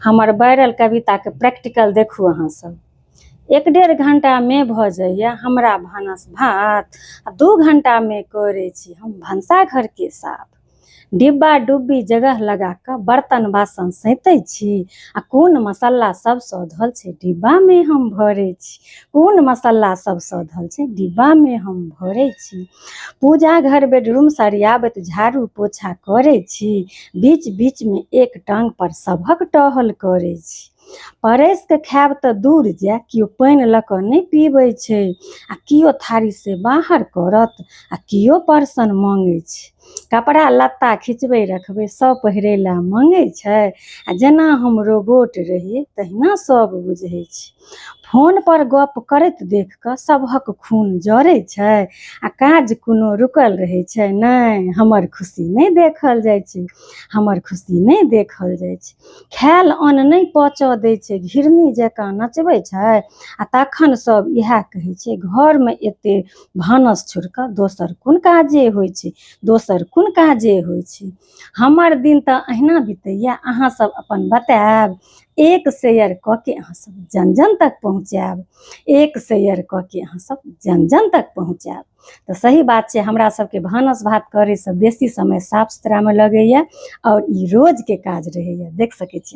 हमर वायरल कविता के प्रैक्टिकल देखू अहाँ सब। 1-1.5 घंटा में भ जाइए हमरा भानस भात, 2 घंटा में करे छी हम भनसाघर के साफ। डिब्बा डुब्बी जगह लगा कर बर्तन बासन सैंतै छी, आ कोन मसल्ला सब सधल छै डिब्बा में हम भरै छी, कोन मसल्ला सब सधल छै डिब्बा में हम भरै छी। पूजा घर बेडरूम सरियाबैत झाड़ू पोछा करे छी, बीच बीच में एक टांग पर सभक टहल करे छी। परैस के खायब तऽ दूर जाय, कियो पानि लऽ कऽ नहि पीबै छै, आ कियो थारी से बाहर करत, आ कियो परसन मांगे छै। कपड़ा लत्ता खिचबै रखबै सब पहिरै ला मांगे छै, आ जेना हम रोबोट रहिए तहिना सब बुझै छै। फोन पर गप करैत देख कऽ सभक खून जरै छै, आ काज कोनो रुकल रहै छै नहि, हमर खुशी नहि देखल जाइ छै, हमर खुशी नहि देखल जाइ छै। खायल अन्न नहि पचऽ दै छै, घिरनी जकाँ नचबै छै, आ तखन सब इएह कहै छै घरमे एते भानस छोड़ि कऽ दोसर कोन काजे होइ छै, दोसर कोन काजे होइ छै। हमर दिन तऽ अहिना बितैया, अहाँ सब अपन बतायब। एक शेयर कऽ के अहाँ सब जन जन तक पहुँचायब, एक शेयर कऽ के अहाँ सब जन जन तक पहुँचायब। तऽ सही बात छै, हमरा सबके भानस भात करैसँ बेसी समय साफ सुथरामे लगैया, और ई रोजके काज रहैया, देख सकै छी।